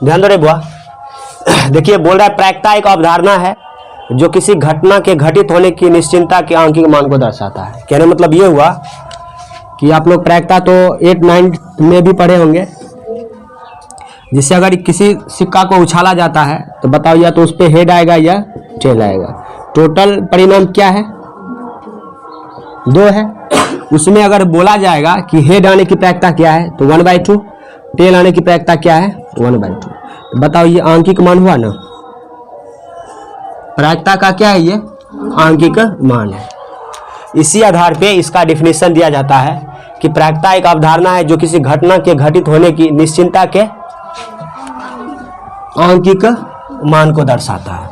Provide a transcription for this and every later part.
ध्यान दो रे बुआ। देखिए बोल रहा है प्रायिकता एक अवधारणा है जो किसी घटना के घटित होने की निश्चितता के आंकिक मान को दर्शाता है। कहने मतलब ये हुआ कि आप लोग प्रायिकता तो 8-9 में भी पढ़े होंगे, जिससे अगर किसी सिक्का को उछाला जाता है तो बताओ या तो उस पर हेड आएगा या टेल आएगा। टोटल परिणाम क्या है? 2 है। उसमें अगर बोला जाएगा कि हेड आने की प्रायिकता क्या है तो 1/2, टेल आने की प्रायिकता क्या है 1/2। तो बताओ ये आंकिक मान हुआ ना, प्रायिकता का क्या है, ये आंकिक मान है। इसी आधार पे इसका डिफिनेशन दिया जाता है कि प्रायिकता एक अवधारणा है जो किसी घटना के घटित होने की निश्चितता के आंकिक मान को दर्शाता है।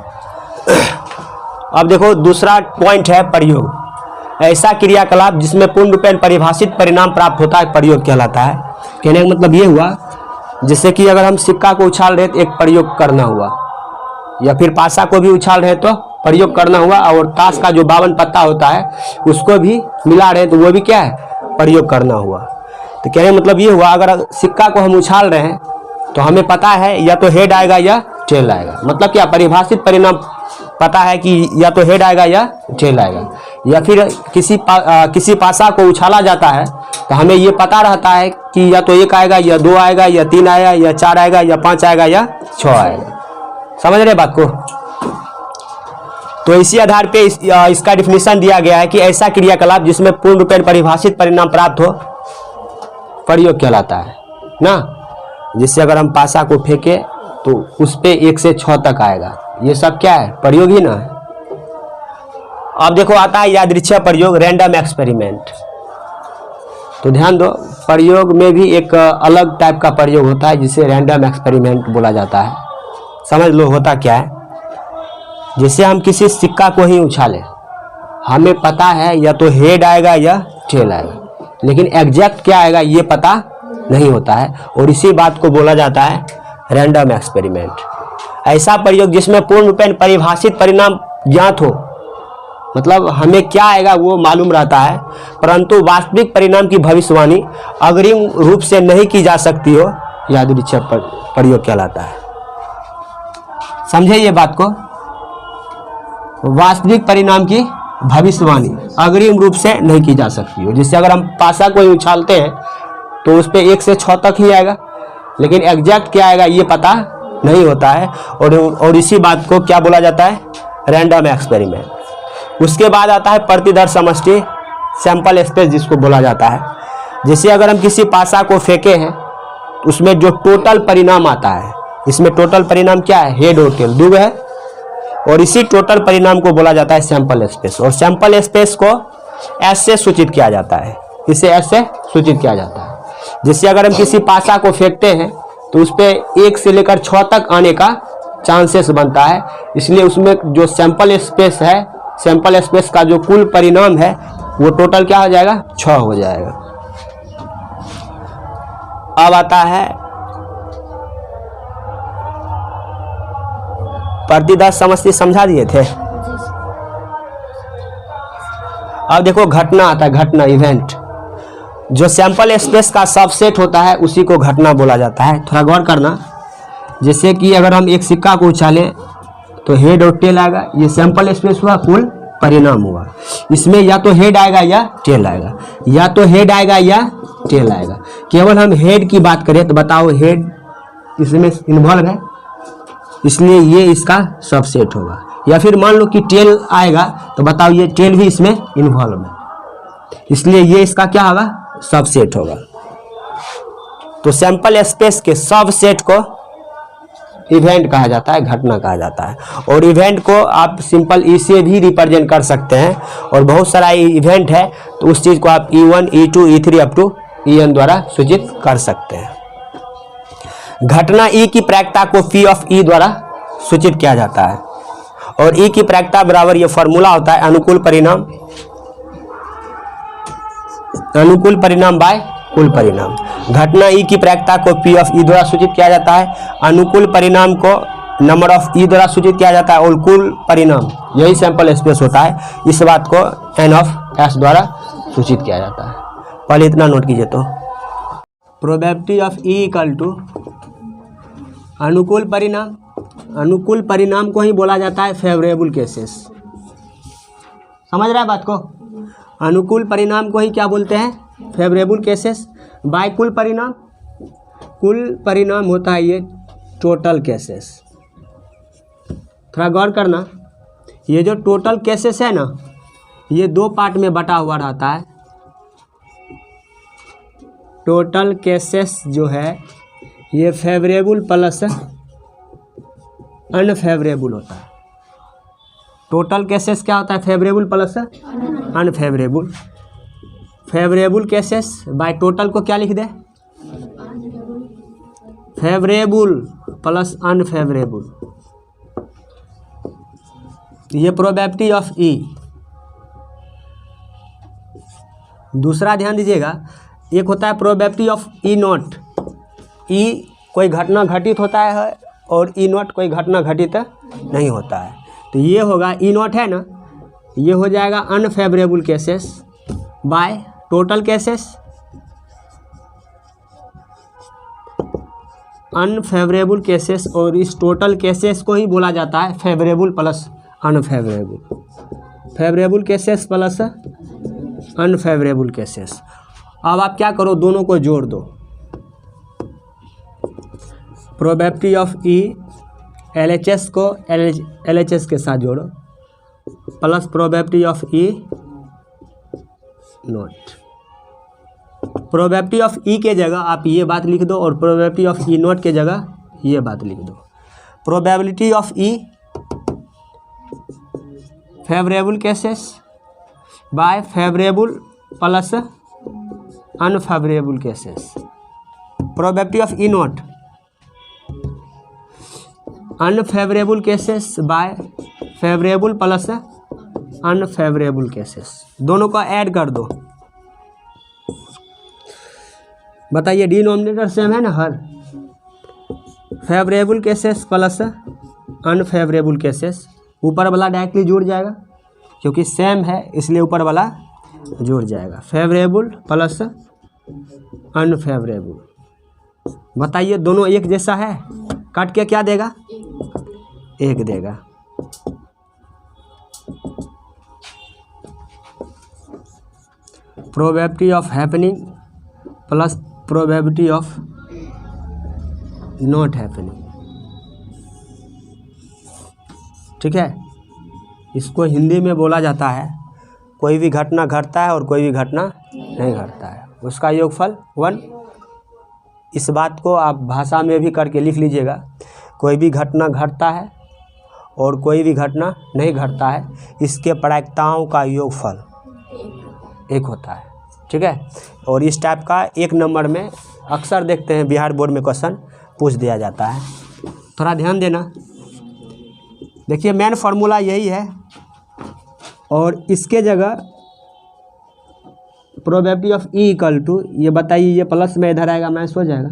अब देखो दूसरा पॉइंट है प्रयोग। ऐसा क्रियाकलाप जिसमें पूर्ण रूपेण परिभाषित परिणाम प्राप्त होता है प्रयोग कहलाता है। कहने का मतलब ये हुआ जैसे कि अगर हम सिक्का को उछाल रहे तो एक प्रयोग करना हुआ, या फिर पासा को भी उछाल रहे तो प्रयोग करना हुआ, और ताश का जो 52 पत्ता होता है उसको भी मिला रहे तो वो भी क्या है, प्रयोग करना हुआ। तो कहने का मतलब ये हुआ अगर सिक्का को हम उछाल रहे हैं तो हमें पता है या तो हेड आएगा या टेल आएगा। मतलब क्या, परिभाषित परिणाम पता है कि या तो हेड आएगा या टेल आएगा। या फिर किसी पासा को उछाला जाता है तो हमें ये पता रहता है कि या तो 1 आएगा या 2 आएगा या 3 आएगा या 4 आएगा या 5 आएगा या 6 आएगा। समझ रहे बात को? तो इसी आधार पे इसका डिफिनेशन दिया गया है कि ऐसा क्रियाकलाप जिसमें पूर्ण रूपेण परिभाषित परिणाम प्राप्त हो प्रयोग कहलाता है ना। जिससे अगर हम पासा को फेंके तो उस पे 1 से 6 तक आएगा, ये सब क्या है, प्रयोग ही ना है। अब देखो आता है यादृच्छिक प्रयोग, रैंडम एक्सपेरिमेंट। तो ध्यान दो, प्रयोग में भी एक अलग टाइप का प्रयोग होता है जिसे रैंडम एक्सपेरिमेंट बोला जाता है। समझ लो होता क्या है। जैसे हम किसी सिक्का को ही उछाले, हमें पता है या तो हेड आएगा या टेल आएगा, लेकिन एग्जैक्ट क्या आएगा ये पता नहीं होता है, और इसी बात को बोला जाता है रैंडम एक्सपेरिमेंट। ऐसा प्रयोग जिसमें पूर्ण रूपेण परिभाषित परिणाम ज्ञात हो, मतलब हमें क्या आएगा वो मालूम रहता है, परंतु वास्तविक परिणाम की भविष्यवाणी अग्रिम रूप से नहीं की जा सकती हो, यादृच्छिक प्रयोग कहलाता है। समझे ये बात को? वास्तविक परिणाम की भविष्यवाणी अग्रिम रूप से नहीं की जा सकती हो। जिससे अगर हम पासा को उछालते हैं तो उस पर 1 से 6 तक ही आएगा, लेकिन एग्जैक्ट क्या आएगा ये पता नहीं होता है, और इसी बात को क्या बोला जाता है, रैंडम एक्सपेरिमेंट। उसके बाद आता है प्रतिदर्श समष्टि, सैंपल स्पेस जिसको बोला जाता है। जैसे अगर हम किसी पासा को फेंके हैं उसमें जो टोटल परिणाम आता है, इसमें टोटल परिणाम क्या है, हेड और टेल 2 है, और इसी टोटल परिणाम को बोला जाता है सैंपल स्पेस। और सैंपल स्पेस को एस से सूचित किया जाता है, इसे एस से सूचित किया जाता है। जिससे अगर हम किसी पासा को फेंकते हैं तो उस पर 1 से लेकर 6 तक आने का चांसेस बनता है, इसलिए उसमें जो सैंपल स्पेस है, सैंपल स्पेस का जो कुल परिणाम है वो टोटल क्या हो जाएगा, 6 हो जाएगा। अब आता है प्रतिदर्श समष्टि, समझा दिए थे। अब देखो घटना आता है, घटना इवेंट। जो सैंपल स्पेस का सबसेट होता है उसी को घटना बोला जाता है। थोड़ा गौर करना, जैसे कि अगर हम एक सिक्का को उछालें तो हेड और टेल आएगा, ये सैंपल स्पेस हुआ, कुल परिणाम हुआ। इसमें या तो हेड आएगा या टेल आएगा, या तो हेड आएगा या टेल आएगा। केवल हम हेड की बात करें तो बताओ हेड इसमें इन्वॉल्व है, इसलिए ये इसका सबसेट होगा। या फिर मान लो कि टेल आएगा तो बताओ ये टेल भी इसमें इन्वॉल्व है, इसलिए ये इसका क्या होगा, सबसेट होगा। तो सैंपल स्पेस के सबसेट को इवेंट कहा जाता है, घटना कहा जाता है। और इवेंट को आप सिंपल ई से भी रिप्रेजेंट कर सकते हैं, और बहुत सारा इवेंट है तो उस चीज़ को आप E1, E2, E3 up to En द्वारा सूचित कर सकते हैं। घटना E की प्रायिकता को P ऑफ E द्वारा सूचित किया जाता है, और E की प्रायिकता बराबर ये फॉर्मूला होता है अनुकूल परिणाम बाय कुल परिणाम। घटना E की प्रायिकता को P ऑफ E द्वारा सूचित किया जाता है, अनुकूल परिणाम को नंबर ऑफ E द्वारा सूचित किया जाता है, और कुल परिणाम यही सैंपल स्पेस होता है, इस बात को N ऑफ S द्वारा सूचित किया जाता है। पहले इतना नोट कीजिए। तो probability of E equal to अनुकूल परिणाम को ही बोला जाता है फेवरेबल केसेस। समझ रहा है बात को? अनुकूल परिणाम को ही क्या बोलते हैं? Favourable cases. बाय कुल परिणाम होता है ये टोटल केसेस। थोड़ा गौर करना, ये जो टोटल केसेस है ना, ये दो पार्ट में बटा हुआ रहता है। टोटल केसेस जो है ये फेवरेबल प्लस अनफेवरेबल होता है। टोटल केसेस क्या होता है? Favourable plus unfavourable. Favourable cases by total को क्या लिख दे? Favourable plus unfavourable. ये प्रोबेबिलिटी ऑफ ई। दूसरा ध्यान दीजिएगा, एक होता है probability of E not. E कोई घटना घटित होता है और ई नॉट कोई घटना घटित नहीं होता है। तो ये होगा ई नॉट है ना, ये हो जाएगा unfavourable cases by total cases. Unfavourable cases, और इस टोटल केसेस को ही बोला जाता है favourable plus unfavourable. Favourable cases plus unfavourable cases. अब आप क्या करो, दोनों को जोड़ दो। प्रोबेबिलिटी ऑफ ई LHS को LHS के साथ जोड़ो plus probability of E not. Probability of E के जगह आप ये बात लिख दो और प्रोबेबिलिटी ऑफ ई नॉट के जगह ये बात लिख दो। Probability of E favourable cases bye favourable plus unfavourable cases. Probability of E not unfavourable cases bye favourable plus unfavourable cases. दोनों को ऐड कर दो। बताइए, डिनोमिनेटर सेम है ना हर। Favourable cases plus unfavourable cases, ऊपर वाला डायरेक्टली जुड़ जाएगा क्योंकि सेम है इसलिए ऊपर वाला जुड़ जाएगा। Favourable plus unfavourable. बताइए, दोनों एक जैसा है, काट के क्या देगा? एक देगा। Probability of happening plus probability of not happening. ठीक है, इसको हिंदी में बोला जाता है कोई भी घटना घटता है और कोई भी घटना नहीं घटता है, उसका योगफल 1। इस बात को आप भाषा में भी करके लिख लीजिएगा। कोई भी घटना घटता है और कोई भी घटना नहीं घटता है, इसके प्रायिकताओं का योगफल 1 होता है। ठीक है, और इस टाइप का 1 नंबर में अक्सर देखते हैं बिहार बोर्ड में क्वेश्चन पूछ दिया जाता है। थोड़ा ध्यान देना। देखिए, मेन फार्मूला यही है और इसके जगह probability of E equal to, ये बताइए, ये प्लस में इधर आएगा माइनस हो जाएगा,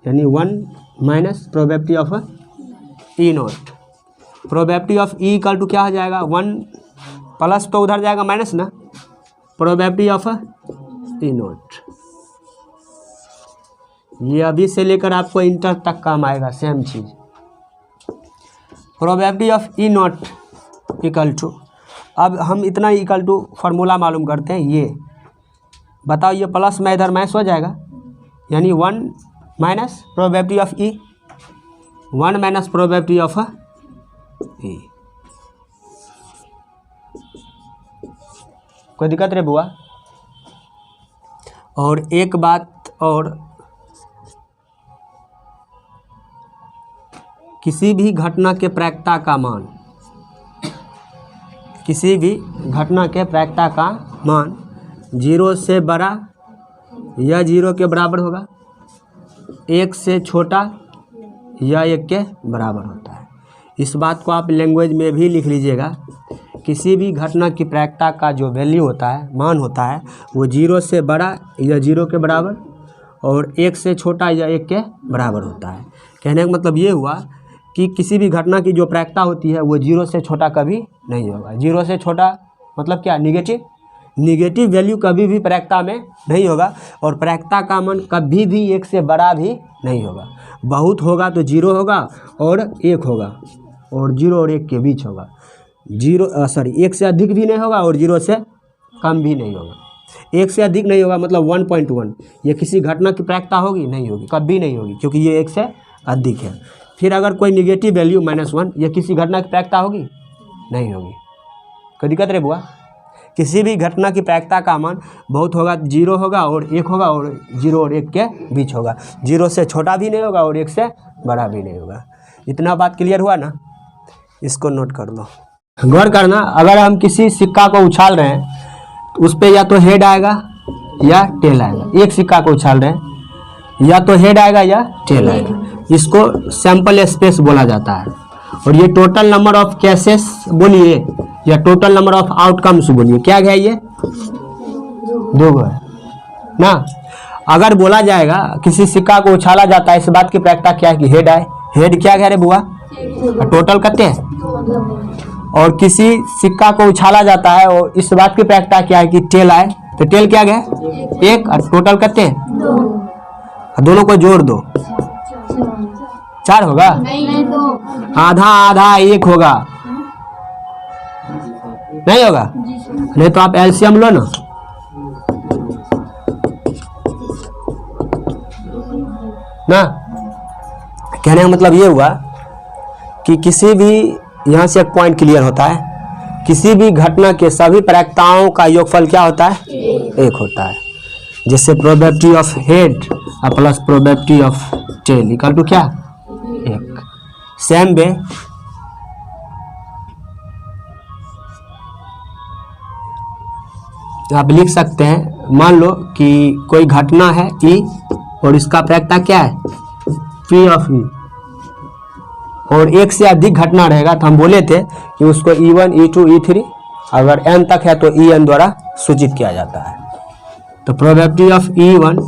यानी 1 minus probability of E not. Probability of E equal to क्या हो जाएगा? 1 प्लस तो उधर जाएगा माइनस ना, प्रोबेबिलिटी ऑफ ई नॉट। ये अभी से लेकर आपको इंटर तक काम आएगा, सेम चीज़। Probability of E not equal to, अब हम इतना इक्वल टू फार्मूला मालूम करते हैं। ये बताओ, ये प्लस में इधर माइनस हो जाएगा, यानी 1 minus probability of E, 1 minus probability of E. कोई दिक्कत रे बुआ? और एक बात और, किसी भी घटना के प्रायिकता का मान, किसी भी घटना के प्रायिकता का मान 0 से बड़ा या 0 के बराबर होगा, 1 से छोटा या 1 के बराबर होता है। इस बात को आप लैंग्वेज में भी लिख लीजिएगा। किसी भी घटना की प्रायिकता का जो वैल्यू होता है, मान होता है, वो 0 से बड़ा या 0 के बराबर और 1 से छोटा या 1 के बराबर होता है। कहने का मतलब ये हुआ कि किसी भी घटना की जो प्रायिकता होती है वो 0 से छोटा कभी नहीं होगा। 0 से छोटा मतलब क्या? निगेटिव। निगेटिव वैल्यू कभी भी प्रायिकता में नहीं होगा, और प्रायिकता का मान कभी भी 1 से बड़ा भी नहीं होगा। बहुत होगा तो 0 होगा और 1 होगा, और 0 और 1 के बीच होगा। 1 से अधिक भी नहीं होगा और 0 से कम भी नहीं होगा। 1 से अधिक नहीं होगा मतलब 1.1, ये किसी घटना की प्रायिकता होगी? नहीं होगी, कभी नहीं होगी, क्योंकि ये 1 से अधिक है। फिर अगर कोई निगेटिव वैल्यू -1, ये किसी घटना की प्रायिकता होगी? नहीं होगी। कोई दिक्कत रे बुआ? किसी भी घटना की प्रायिकता का मान बहुत होगा 0 होगा और 1 होगा, और 0 और 1 के बीच होगा। 0 से छोटा भी नहीं होगा और 1 से बड़ा भी नहीं होगा। इतना बात क्लियर हुआ ना? इसको नोट कर लो। गौर करना, अगर हम किसी सिक्का को उछाल रहे हैं तो उस पर या तो हेड आएगा या टेल आएगा। एक सिक्का को उछाल रहे हैं, या तो हेड आएगा या टेल आएगा। इसको सैंपल स्पेस बोला जाता है। और ये टोटल नंबर ऑफ केसेस बोलिए या टोटल नंबर ऑफ आउटकम्स बोलिए, क्या है ये? 2 है ना। अगर बोला जाएगा किसी सिक्का को उछाला जाता है, इस बात की प्रायिकता क्या है कि हेड आए। हेड क्या है रे बुआ? टोटल कितने है? और किसी सिक्का को उछाला जाता है और इस बात की प्रायिकता क्या है कि टेल आए, तो टेल क्या है? 1, और टोटल कितने? दोनों को जोड़ दो, 4 होगा। आधा आधा 1 होगा, नहीं होगा? नहीं तो आप एलसीएम लो ना। कहने का मतलब ये हुआ कि किसी भी, यहाँ से एक पॉइंट क्लियर होता है, किसी भी घटना के सभी प्रायिकताओं का योगफल क्या होता है? 1 होता है। जैसे probability of head plus probability of tail equal to क्या? 1। सेम वे आप लिख सकते हैं, मान लो कि कोई घटना है E और इसका प्रायिकता क्या है? P ऑफ E, और 1 से अधिक घटना रहेगा तो हम बोले थे कि उसको E1, E2, E3, अगर n तक है तो En द्वारा सूचित किया जाता है। तो probability of E1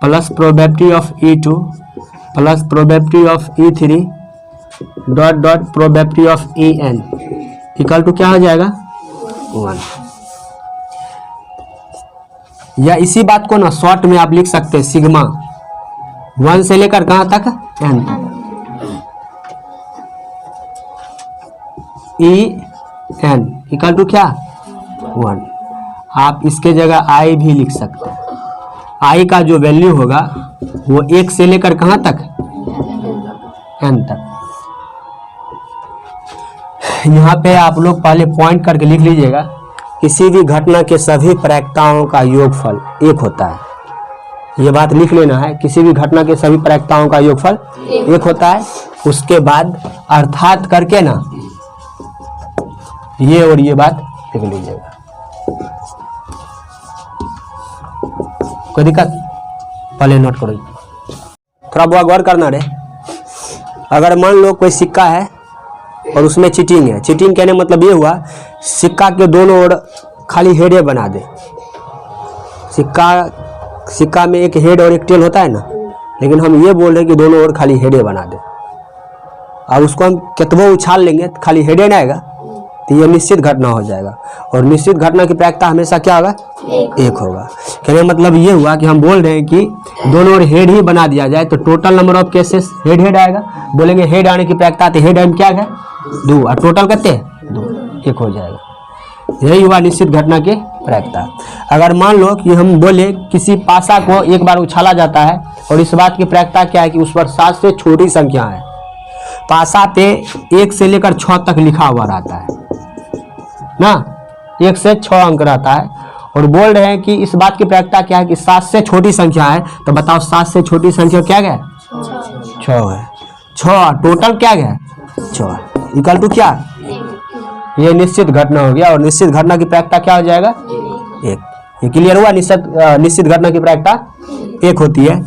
plus probability of E2 plus probability of E3 dot dot probability of En equal to क्या हो जाएगा? 1। या इसी बात को ना शॉर्ट में आप लिख सकते हैं, सिग्मा 1 से लेकर कहाँ तक? n तक। En इक्वल टू क्या? 1। आप इसके जगह I भी लिख सकते हैं। I का जो वैल्यू होगा वो 1 से लेकर कहाँ तक? n तक। यहाँ पे आप लोग पहले पॉइंट करके लिख लीजिएगा, किसी भी घटना के सभी प्रायिकताओं का योगफल 1 होता है। ये बात लिख लेना है, किसी भी घटना के सभी प्रायिकताओं का योगफल 1 होता है। उसके बाद अर्थात करके ना ये और ये बात लिख लीजिएगा। कोई दिक्कत? पहले नोट करो, थोड़ा बहुत गौर करना रे। अगर मान लो कोई सिक्का है और उसमें चीटिंग है। चीटिंग कहने मतलब ये हुआ, सिक्का के दोनों ओर खाली हेडे बना दे। सिक्का में एक हेड और एक टेल होता है ना, लेकिन हम ये बोल रहे हैं कि दोनों ओर खाली हेडे बना दे। अब उसको हम कितनों उछाल लेंगे तो खाली हेडे ना आएगा, तो ये निश्चित घटना हो जाएगा। और निश्चित घटना की प्रायिकता हमेशा क्या होगा? 1 होगा। कहने मतलब ये हुआ कि हम बोल रहे हैं कि दोनों ओर हेड ही बना दिया जाए तो total number of cases head आएगा। बोलेंगे हेड आने की प्रायिकता, तो हेड एम क्या है? 2, और टोटल कितने? 2, 1 हो जाएगा। यही हुआ निश्चित घटना की प्रायिकता। अगर मान लो कि हम बोले किसी पासा को एक बार उछाला जाता है और इस बात की प्रायिकता क्या है कि उस पर 7 से छोटी संख्या है। पासा पे 1 से लेकर 6 तक लिखा हुआ रहता है ना, 1 से 6 अंक रहता है, और बोल रहे हैं कि इस बात की प्रायिकता क्या है कि 7 से छोटी संख्या है। तो बताओ 7 से छोटी संख्या क्या है? 6 है। 6 टोटल क्या है? 6 इक्वल टू क्या? ये निश्चित घटना हो गया। और निश्चित घटना की प्रायिकता क्या हो जाएगा? 1। ये क्लियर हुआ? निश्चित घटना की प्रायिकता 1 होती है।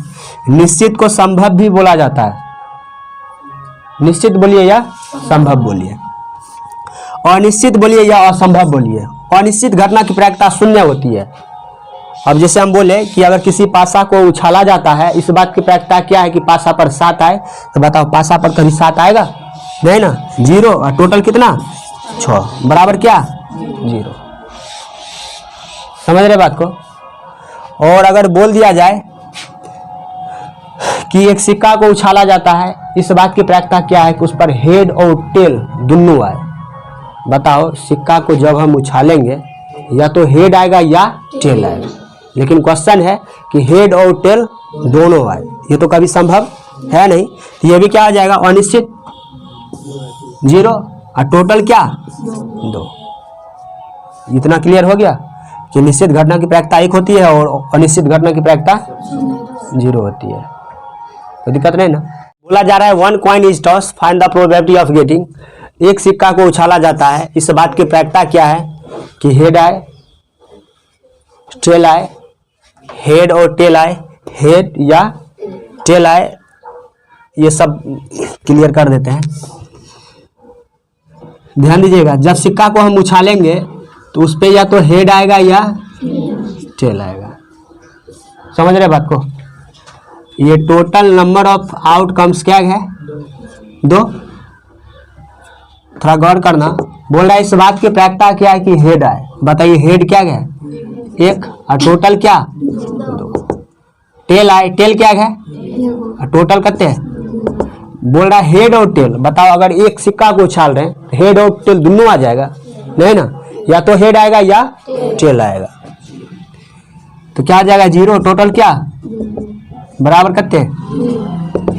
निश्चित को संभव भी बोला जाता है। निश्चित बोलिए या संभव बोलिए, अनिश्चित बोलिए या असंभव बोलिए। अनिश्चित घटना की प्रायिकता 0 होती है। अब जैसे हम बोले कि अगर किसी पासा को उछाला जाता है, इस बात की प्रायिकता क्या है कि पासा पर 7 आए। तो बताओ पासा पर कभी 7 आएगा? नहीं ना, 0। और टोटल कितना? 6 बराबर क्या? 0। समझ रहे बात को। और अगर बोल दिया जाए कि एक सिक्का को उछाला जाता है, इस बात की प्रायिकता क्या है कि उस पर हेड और टेल दोनों आए। बताओ, सिक्का को जब हम उछालेंगे या तो हेड आएगा या टेल आएगा, लेकिन क्वेश्चन है कि हेड और टेल दोनों आए, ये तो कभी संभव है नहीं। तो ये भी क्या आ जाएगा, अनिश्चित 0 और टोटल क्या 2। इतना क्लियर हो गया कि निश्चित घटना की प्रायिकता 1 होती है और अनिश्चित घटना की प्रायिकता 0 होती है। कोई दिक्कत नहीं ना। बोला जा रहा है 1 coin is toss, find the probability of getting. एक सिक्का को उछाला जाता है, इस बात की प्रायिकता क्या है कि हेड आए, टेल आए, हेड और टेल आए, हेड या टेल आए, ये सब क्लियर कर देते हैं। ध्यान दीजिएगा, जब सिक्का को हम उछालेंगे तो उस पे या तो हेड आएगा या टेल आएगा। समझ रहे बात को। ये टोटल नंबर ऑफ आउटकम्स क्या है 2। थोड़ा गौर करना। बोल रहा है इस बात की प्रायिकता क्या है कि हेड आए। बताइए हेड क्या है 1 और टोटल क्या 2। टेल आए, टेल क्या है और टोटल कितने है। बोल रहा है हेड और टेल। बताओ, अगर एक सिक्का को उछाल रहे हैं हेड और टेल दोनों आ जाएगा नहीं ना, या तो हेड आएगा या टेल आएगा। तो क्या आ जाएगा 0, टोटल क्या बराबर कितने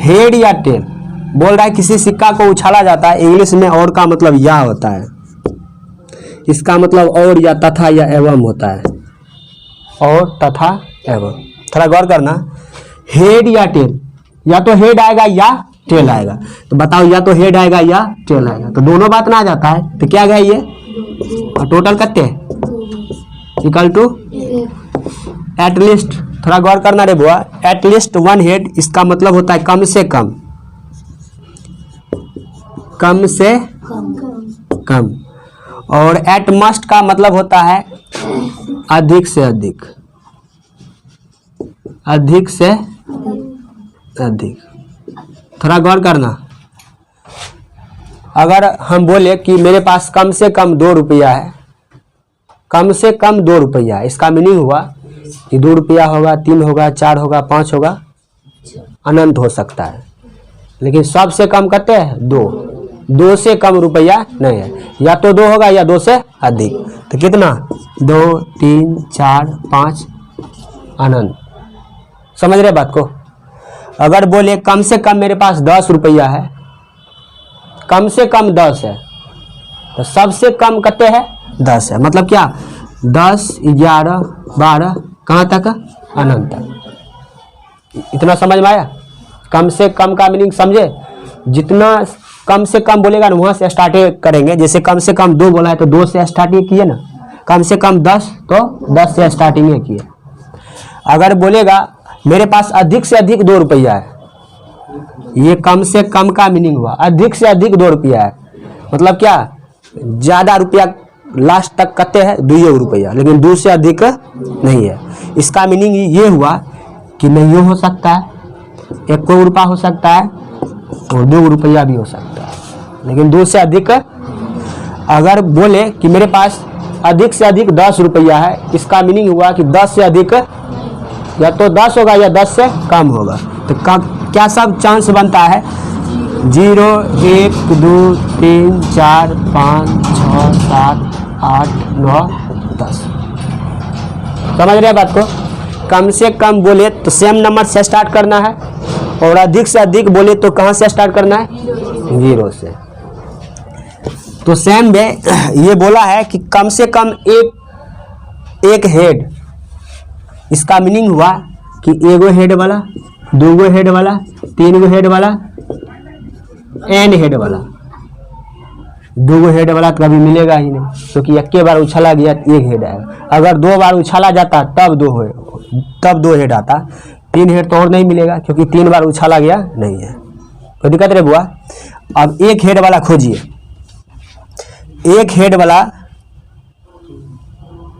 हेड या टेल। बोल रहा है किसी सिक्का को उछाला जाता है, इंग्लिश में और का मतलब या होता है, इसका मतलब और या तथा या एवं होता है, और तथा एवं। थोड़ा गौर करना, हेड या टेल, या तो हेड आएगा या टेल आएगा। तो बताओ, या तो हेड आएगा या टेल आएगा, तो दोनों बात ना आ जाता है। तो क्या गया ये, और टोटल कितने इक्वल टू एटलीस्ट। थोड़ा गौर करना रे बुआ, एटलीस्ट 1 हेड, इसका मतलब होता है कम से कम, कम से कम। और एट मस्ट का मतलब होता है अधिक से अधिक, अधिक से अधिक। थोड़ा गौर करना, अगर हम बोले कि मेरे पास कम से कम 2 रुपया है, कम से कम 2 रुपया, इसका मीनिंग हुआ कि 2 रुपया होगा, 3 होगा, 4 होगा, 5 होगा, अनंत हो सकता है। लेकिन सबसे कम कहते हैं 2 से कम रुपया नहीं है, या तो 2 होगा या 2 से अधिक। तो कितना 2, 3, 4, 5 अनंत। समझ रहे बात को। अगर बोले कम से कम मेरे पास 10 रुपया है, कम से कम 10 है, तो सबसे कम कितने है 10 है। मतलब क्या 10, 11, 12 कहाँ तक अनंत तक। इतना समझ में आया। कम से कम का मीनिंग समझे। जितना कम से कम बोलेगा ना वहाँ से स्टार्ट करेंगे। जैसे कम से कम 2 बोला है तो 2 से स्टार्टिंग किए ना, कम से कम 10 तो 10 से स्टार्टिंग किए। अगर बोलेगा मेरे पास अधिक से अधिक 2 रुपया है, ये कम से कम का मीनिंग हुआ, अधिक से अधिक 2 रुपया है। मतलब क्या ज़्यादा रुपया लास्ट तक कहते हैं 2 रुपया, लेकिन 2 से अधिक नहीं है। इसका मीनिंग ये हुआ कि नहीं हो सकता है, 1 रुपया हो सकता है और 2 रुपया भी हो सकता है, लेकिन 2 से अधिक। अगर बोले कि मेरे पास अधिक से अधिक 10 रुपया है, इसका मीनिंग हुआ कि 10 से अधिक या तो 10 होगा या 10 से कम होगा। तो क्या सब चांस बनता है 0, 1, 2, 3, 4, 5, 6, 7, 8, 9, 10। समझ रहे बात को। कम से कम बोले तो सेम नंबर से स्टार्ट करना है, और अधिक से अधिक बोले तो कहाँ से स्टार्ट करना है 0 से। तो सेम में ये बोला है कि कम से कम एक हेड, इसका मीनिंग हुआ कि 1 हेड वाला, 2 हेड वाला, 3 हेड वाला, n हेड वाला। 2 हेड वाला तो कभी मिलेगा ही नहीं, क्योंकि एक बार उछाला गया 1 हेड आएगा। अगर 2 बार उछाला जाता तब 2 हेड आता। 3 हेड तो और नहीं मिलेगा, क्योंकि 3 बार उछाला गया नहीं है। कोई दिक्कत रे बुआ। अब 1 हेड वाला खोजिए। 1 हेड वाला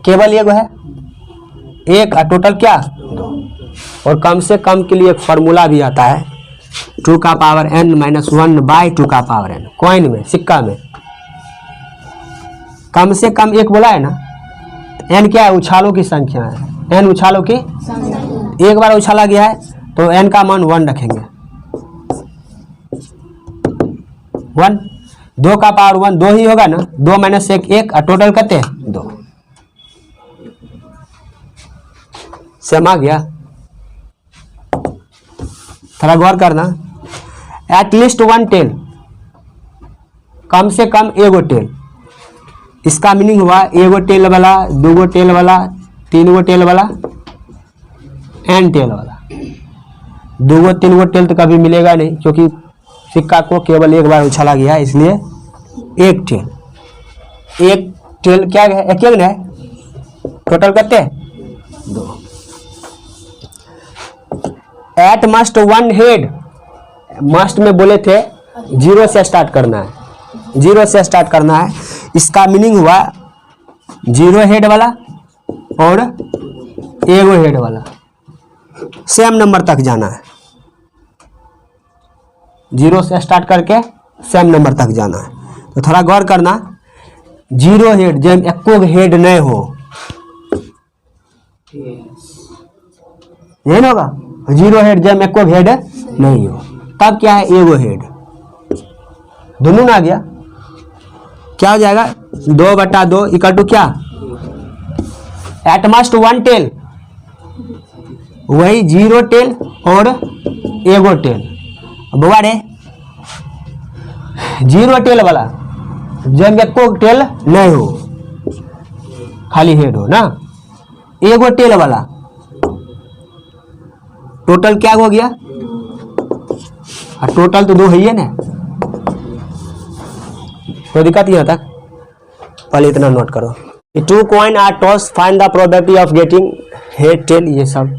केवल 1 है, 1 टोटल क्या 2। और कम से कम के लिए एक फॉर्मूला भी आता है 2 का पावर n - 1 बाई 2 का पावर n। कॉइन में, सिक्का में कम से कम 1 बोला है ना, एन क्या है? उछालों की संख्या है। एन उछालों की, एक बार उछाला गया है तो एन का मान 1 रखेंगे। 1, 2 का पावर 1 2 ही होगा ना, 2 माइनस 1 1 और टोटल कितने 2। सेम आ गया। थोड़ा गौर करना, एटलीस्ट 1 टेल, कम से कम एगो टेल। इसका मीनिंग हुआ एगो टेल वाला, 2 टेल वाला, 3 टेल वाला, एन टेल वाला। 2 3 टेल तो कभी मिलेगा नहीं, क्योंकि सिक्का को केवल एक बार उछाला गया है, इसलिए एक टेल क्या है? एक है। टोटल कितने 2। एट मस्ट 1 हेड, मस्ट में बोले थे 0 से स्टार्ट करना है, 0 से स्टार्ट करना है। इसका मीनिंग हुआ 0 हेड वाला और एगो हेड वाला, सेम नंबर तक जाना है। 0 से स्टार्ट करके सेम नंबर तक जाना है। तो थोड़ा गौर करना, 0 हेड जब एको हेड नहीं हो, यही ना होगा। 0 हेड जब एको हेड नहीं हो, तब क्या है? एगो हेड। दोनों ना आ गया, क्या हो जाएगा? 2/2 इक्वल टू क्या? एट मस्ट 1 टेल, वही 0 टेल और एगो टेल। बुआ रे 0 टेल वाला जब एको टेल नहीं हो, खाली हेड हो ना, एगो टेल वाला टोटल क्या हो गया? और टोटल तो 2 है ना, कोई दिक्कत यहाँ तक? पहले इतना नोट करो। 2 coin are toss, find the probability of getting head tail, ये सब।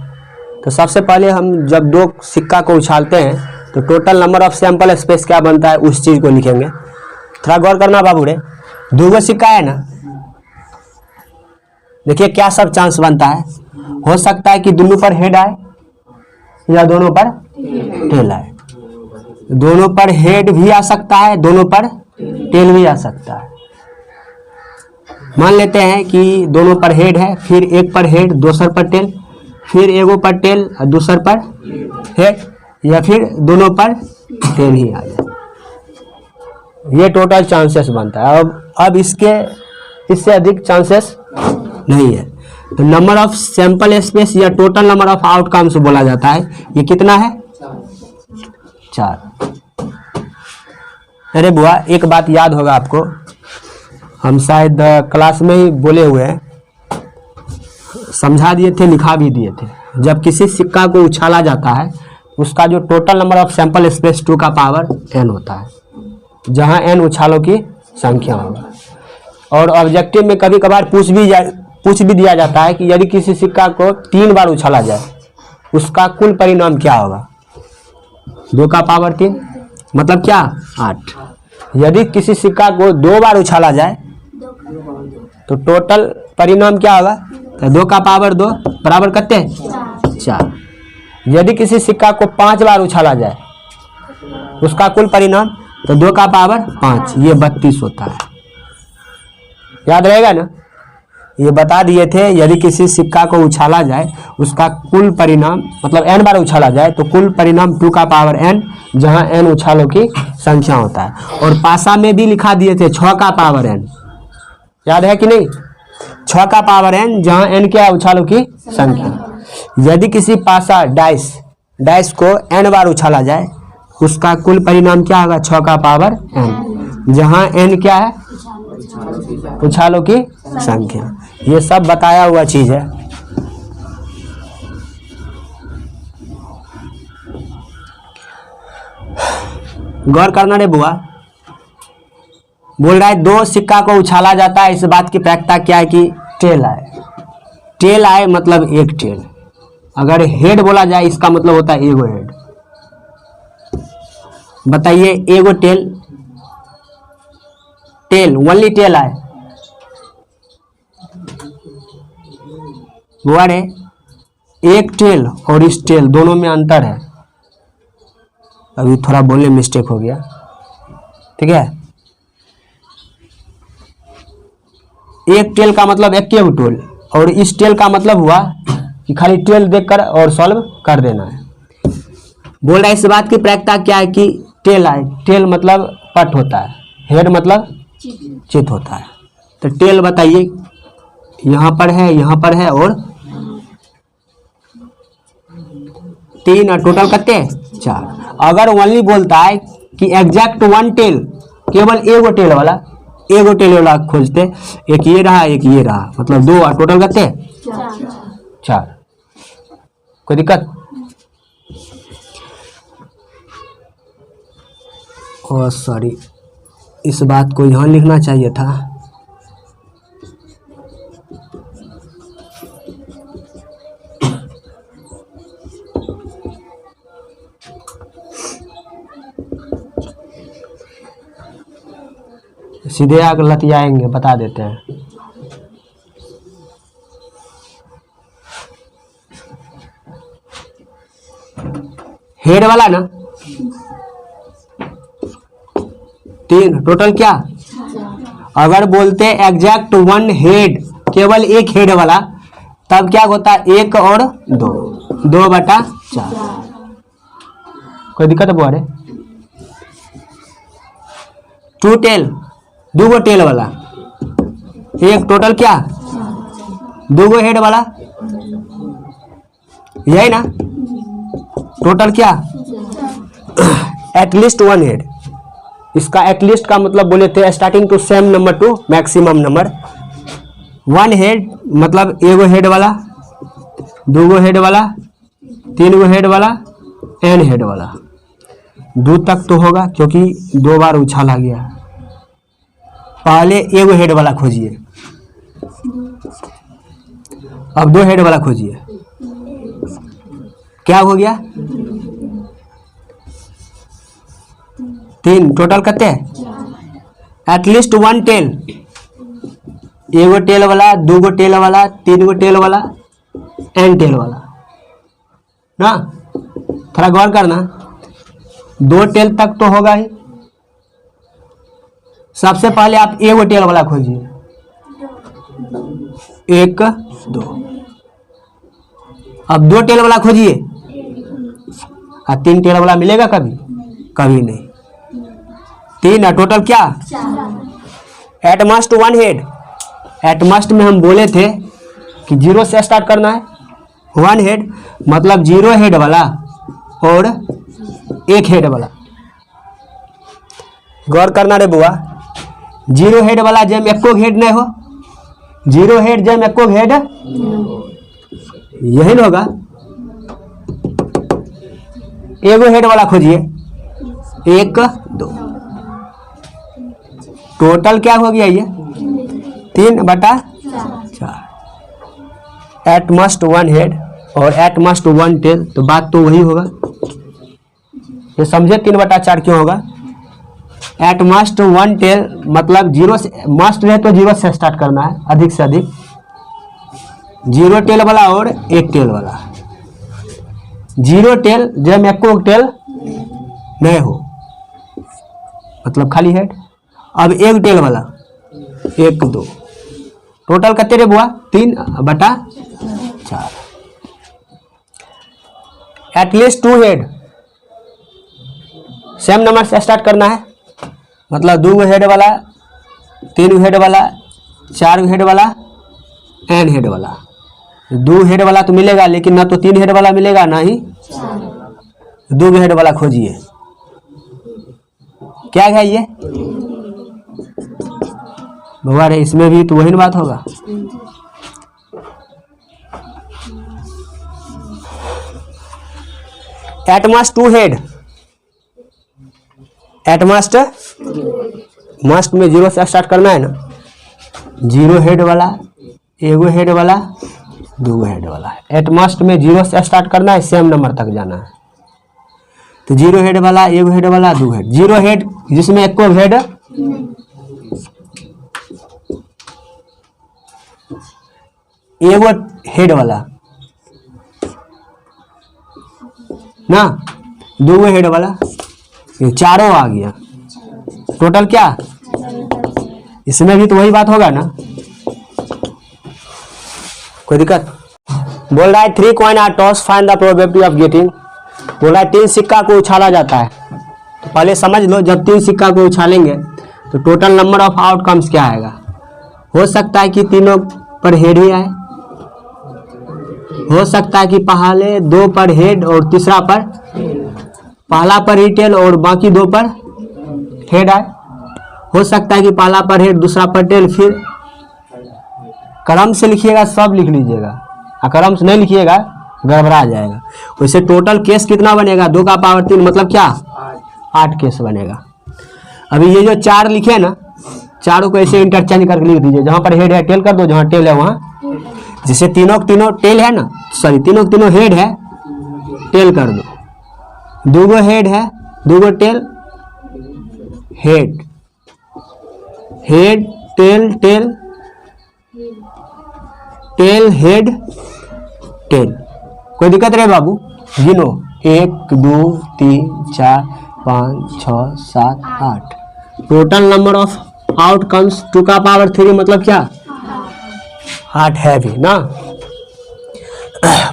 तो सबसे पहले हम जब 2 सिक्का को उछालते हैं तो total number of sample space क्या बनता है, उस चीज को लिखेंगे। थोड़ा गौर करना बाबू रे, 2 सिक्का है ना, देखिए क्या सब चांस बनता है। हो सकता है कि दोनों पर हेड आए या दोनों पर टेल आए। दोनों पर हेड भी आ सकता है, दोनों पर टेल भी आ सकता है। मान लेते हैं कि दोनों पर हेड है, फिर एक पर हेड दूसर पर टेल, फिर एगो पर टेल और दूसर पर हेड, या फिर दोनों पर टेल ही आ जाए। ये टोटल चांसेस बनता है। अब इससे अधिक चांसेस नहीं है। तो नंबर ऑफ सैंपल स्पेस या टोटल नंबर ऑफ आउटकम्स बोला जाता है। ये कितना है? 4। अरे बुआ एक बात याद होगा आपको, हम शायद क्लास में ही बोले हुए हैं, समझा दिए थे, लिखा भी दिए थे। जब किसी सिक्का को उछाला जाता है उसका जो total number of sample space 2 का पावर n होता है, जहां n उछालों की संख्या होगा। और ऑब्जेक्टिव में कभी कभार पूछ भी दिया जाता है कि यदि किसी सिक्का को 3 बार उछाला जाए उसका कुल परिणाम क्या होगा? 2 का पावर 3 मतलब क्या? 8। यदि किसी सिक्का को 2 बार उछाला जाए तो टोटल परिणाम क्या होगा? तो 2 का पावर 2 बराबर कितने? 4। यदि किसी सिक्का को 5 बार उछाला जाए उसका कुल परिणाम तो 2 का पावर 5, ये 32 होता है। याद रहेगा ना? ये बता दिए थे, यदि किसी सिक्का को उछाला जाए उसका कुल परिणाम मतलब n बार उछाला जाए तो कुल परिणाम 2 का पावर n, जहां n उछालों की संख्या होता है। और पासा में भी लिखा दिए थे 6 का पावर n, याद है कि नहीं? 6 का पावर n, जहां n क्या है? उछालों की संख्या। यदि किसी पासा डाइस को n बार उछाला जाए उसका कुल परिणाम क्या होगा? 6 का पावर n, जहां n क्या है? उछालों की संख्या। ये सब बताया हुआ चीज है। गौर करना रे बुआ, बोल रहा है 2 सिक्का को उछाला जाता है, इस बात की प्रायिकता क्या है कि टेल आए। टेल आए मतलब एक टेल। अगर हेड बोला जाए इसका मतलब होता है एगो हेड। बताइए एगो टेल ओनली टेल आए, बुआ रे एक टेल और इस टेल दोनों में अंतर है। अभी थोड़ा बोलने मिस्टेक हो गया, ठीक है? एक टेल का मतलब एक टोल, और इस टेल का मतलब हुआ कि खाली टेल देखकर और सॉल्व कर देना है। बोल रहा है इस बात की प्रायिकता क्या है कि टेल आए। टेल मतलब पट होता है, हेड मतलब चित होता है। तो टेल बताइए, यहाँ पर है, यहाँ पर है और 3 और टोटल कितने 4। अगर ओनली बोलता है कि एग्जैक्ट 1 टेल, केवल एगो टेल वाला खोजते, एक ये रहा एक ये रहा, मतलब 2 और टोटल कितने 4। कोई दिक्कत? ओह सॉरी, इस बात को यहाँ लिखना चाहिए था। सीधे आग लतियाएंगे, बता देते हैं। हेड वाला ना 3, टोटल क्या? अगर बोलते एग्जैक्ट 1 हेड, केवल एक हेड वाला, तब क्या होता? 1 और 2, 2/4। कोई दिक्कत है बुआरे? 2 टेल, 2 टेल वाला, एक टोटल क्या? 2 हेड वाला, यही ना? टोटल क्या? At least 1 head. इसका एटलीस्ट का मतलब बोले थे starting to same number to maximum number. 1 head मतलब एगो हेड वाला, 2 हेड वाला, 3 हेड वाला, n हेड वाला। 2 तक तो होगा क्योंकि 2 बार उछाला गया। पहले एगो हेड वाला खोजिए, अब 2 हेड वाला खोजिए। क्या हो गया? 3, टोटल कितने? एटलीस्ट 1 टेल, एगो टेल वाला, 2 टेल वाला, 3 टेल वाला, n टेल वाला ना। थोड़ा गौर करना, 2 टेल तक तो होगा ही। सबसे पहले आप एगो टेल वाला खोजिए, 1 2। अब 2 टेल वाला खोजिए, 3 टेल वाला मिलेगा कभी? कभी नहीं। 3 टोटल क्या? At most 1 head. At most में हम बोले थे कि 0 से स्टार्ट करना है। 1 हेड मतलब 0 हेड वाला और 1 हेड वाला। गौर करना रे बुआ, 0 हेड वाला जब एको हेड नहीं हो, 0 हेड जब एको हेड यही न होगा। एगो हेड वाला खोजिए, 1 2। टोटल क्या हो गया? ये 3/4। एट मस्ट 1 हेड और एट मस्ट 1 टेल, तो बात तो वही होगा। ये समझे 3/4 क्यों होगा? एट मस्ट 1 टेल मतलब 0 से, मस्ट है तो 0 से स्टार्ट करना है, अधिक से अधिक। 0 टेल वाला और 1 टेल वाला। 0 टेल जब एको टेल नहीं हो, मतलब खाली हेड। अब 1 टेल वाला, 1 2। टोटल कितने रे बुआ? 3/4। एटलीस्ट 2 हेड, सेम नंबर से स्टार्ट करना है, मतलब 2 हेड वाला, 3 हेड वाला, 4 हेड वाला, n हेड वाला। 2 हेड वाला तो मिलेगा, लेकिन ना तो 3 हेड वाला मिलेगा ना ही 2 हेड वाला खोजिए। क्या है ये भगवान? इसमें भी तो वही बात होगा। At most 2 head, at most में 0 से स्टार्ट करना है ना। 0 हेड वाला, एगो हेड वाला, 2 हेड वाला। एट मस्ट में 0 से स्टार्ट करना है, सेम नंबर तक जाना है। तो 0 हेड वाला, एगो हेड वाला, 2 हेड। 0 हेड जिसमें एको हेड, एगो हेड वाला ना, 2 हेड वाला, ये चारों आ गया। टोटल क्या? इसमें भी तो वही बात होगा ना। कोई दिक्कत? बोल रहा है 3 coin are toss, find the probability of getting. बोल रहा है 3 सिक्का को उछाला जाता है, तो पहले समझ लो जब 3 सिक्का को उछालेंगे तो टोटल नंबर ऑफ आउटकम्स क्या आएगा। हो सकता है कि तीनों पर हेड ही आए, हो सकता है कि पहले 2 पर हेड और तीसरा पर, पहला पर ही टेल और बाकी 2 पर हेड आए। हो सकता है कि पहला पर हेड दूसरा पर टेल। फिर क्रम से लिखिएगा, सब लिख लीजिएगा, क्रम से नहीं लिखिएगा गड़बड़ा जाएगा। वैसे टोटल केस कितना बनेगा, 2 का पावर 3 मतलब क्या, 8 केस बनेगा। अभी ये जो 4 लिखे ना, चारों को ऐसे इंटरचेंज करके लिख दीजिए। जहाँ पर हेड है टेल कर दो, जहाँ टेल है वहाँ, जैसे तीनों टेल है ना, सॉरी तीनों हेड है, टेल कर दो। 2 हेड है, 2 tail, head head tail tail tail head tail. कोई दिक्कत रहे बाबू? गिनो 1 2 3 4 5 6 7 8। टोटल नंबर ऑफ आउटकम्स 2 का पावर 3 मतलब क्या, 8 है भी ना।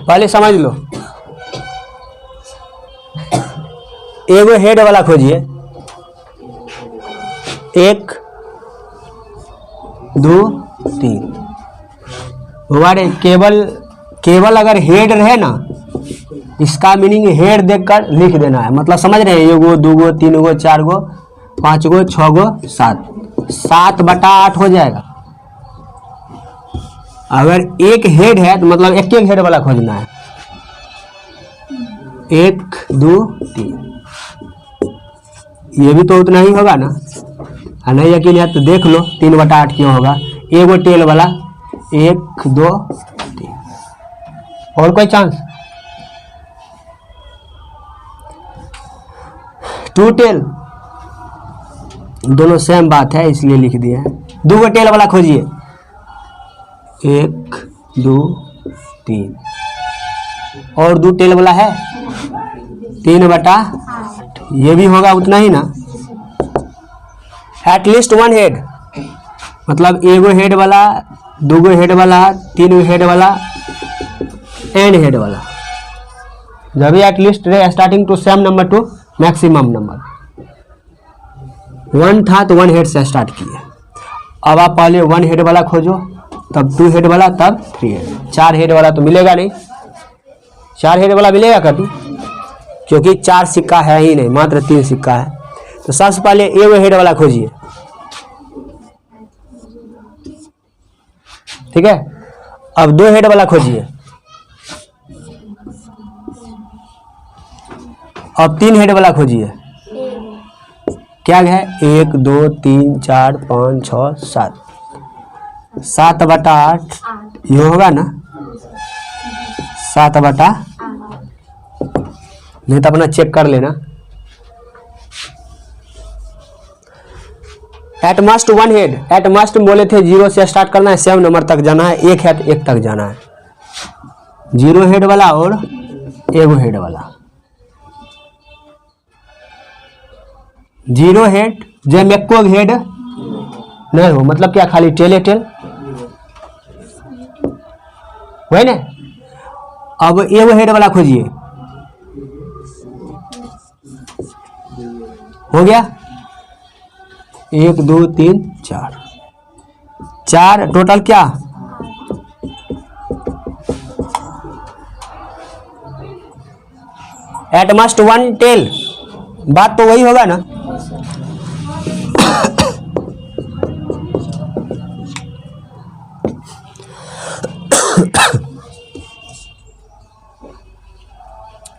पहले समझ लो, एगो हेड वाला खोजिए, 1 2 3। हमारे केवल अगर हेड रहे ना, इसका मीनिंग हेड देखकर लिख देना है। मतलब समझ रहे हैं, 1 2 3 4 5 6 7, 7/8 हो जाएगा। अगर एक हेड है तो मतलब एक हेड वाला खोजना है, 1 2 3। ये भी तो उतना ही होगा ना, नहीं यकीन है तो देख लो 3/8 क्यों होगा। एगो टेल वाला 1 2 3। और कोई चांस? 2 टेल, दोनों सेम बात है इसलिए लिख दिए हैं। 2 टेल वाला खोजिए, 1 2 3। और 2 टेल वाला है 3/8, ये भी होगा उतना ही ना। एटलीस्ट 1 हेड मतलब एगो हेड वाला, 2 हेड वाला, 3 हेड वाला, एंड हेड वाला। जब भी एटलीस्ट रहे starting to same number to maximum number. 1 था तो 1 हेड से स्टार्ट किए। अब आप पहले 1 हेड वाला खोजो, तब 2 हेड वाला, तब 3 हेड। 4 हेड वाला तो मिलेगा नहीं, 4 हेड वाला मिलेगा कभी, क्योंकि 4 सिक्का है ही नहीं, मात्र 3 सिक्का है। तो सबसे पहले एगो हेड वाला खोजिए, ठीक है। अब 2 हेड वाला खोजिए, अब 3 हेड वाला खोजिए। क्या है, 1 2 3 4 5 6 7, 7/8 ये होगा ना, 7/8। नहीं तो अपना चेक कर लेना। At most 1 head, at most बोले थे 0 से स्टार्ट करना है, 7 नंबर तक जाना है, 1 है तो 1 तक जाना है। 0 हेड वाला और एगो हेड वाला। 0 हेड जब एको हेड नहीं हो, मतलब क्या, खाली टेल टेल वही ना। अब एगो हेड वाला खोजिए, हो गया 1 2 3 4, 4 टोटल क्या, एट मस्ट 1 टेल। बात तो वही होगा ना।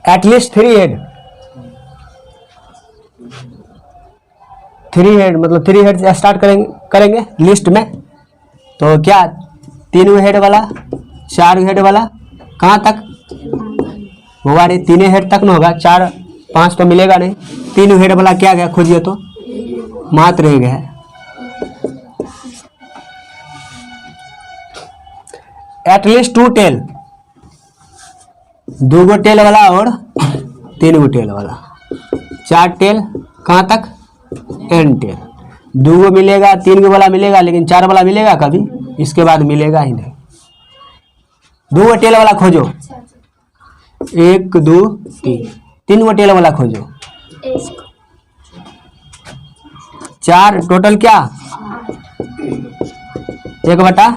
एटलीस्ट 3 हेड, 3 हेड मतलब 3 हेड से स्टार्ट करेंगे लिस्ट में। तो क्या, 3 हेड वाला, 4 हेड वाला, कहाँ तक होगा रे, 3 हेड तक ना होगा, 4 5 तो मिलेगा नहीं। 3 हेड वाला क्या गया, खोजिए तो मात्र एक है। एटलीस्ट 2 टेल, 2 टेल वाला और 3 टेल वाला, 4 टेल, कहाँ तक, एन टेल। 2 मिलेगा, 3 वाला मिलेगा, लेकिन 4 वाला मिलेगा कभी, इसके बाद मिलेगा ही नहीं। दो गो टेल वाला खोजो। अच्छा अच्छा। 1 2 3, 3 गो टेल वाला खोजो। 4 टोटल क्या 1/,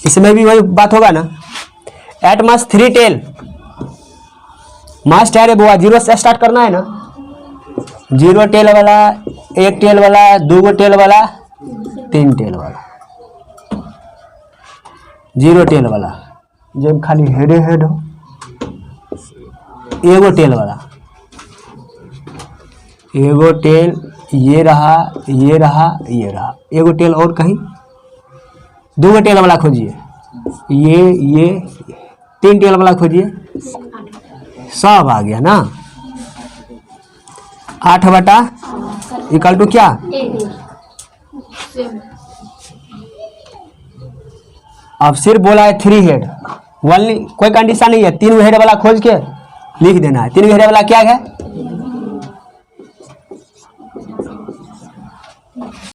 इसमें भी वही बात होगा ना। एट मस्ट 3 टेल, मस्ट है रे बुआ, 0 से स्टार्ट करना है ना। 0 टेल वाला, 1 टेल वाला, 2 गो टेल वाला, 3 टेल वाला। 0 टेल वाला जब खाली हेड हेड हो, एगो टेल वाला, एगो टेल, ये रहा ये रहा ये रहा, एगो टेल और कहीं, 2 गो टेल वाला खोजिए, ये 3 टेल वाला खोजिए, सब आ गया ना। 8/, इक्वल टू क्या, अब सिर्फ बोला है 3 हेड, ओनली, कोई कंडीशन नहीं है। 3 हेड वाला खोज के लिख देना है। 3 हेड वाला क्या है,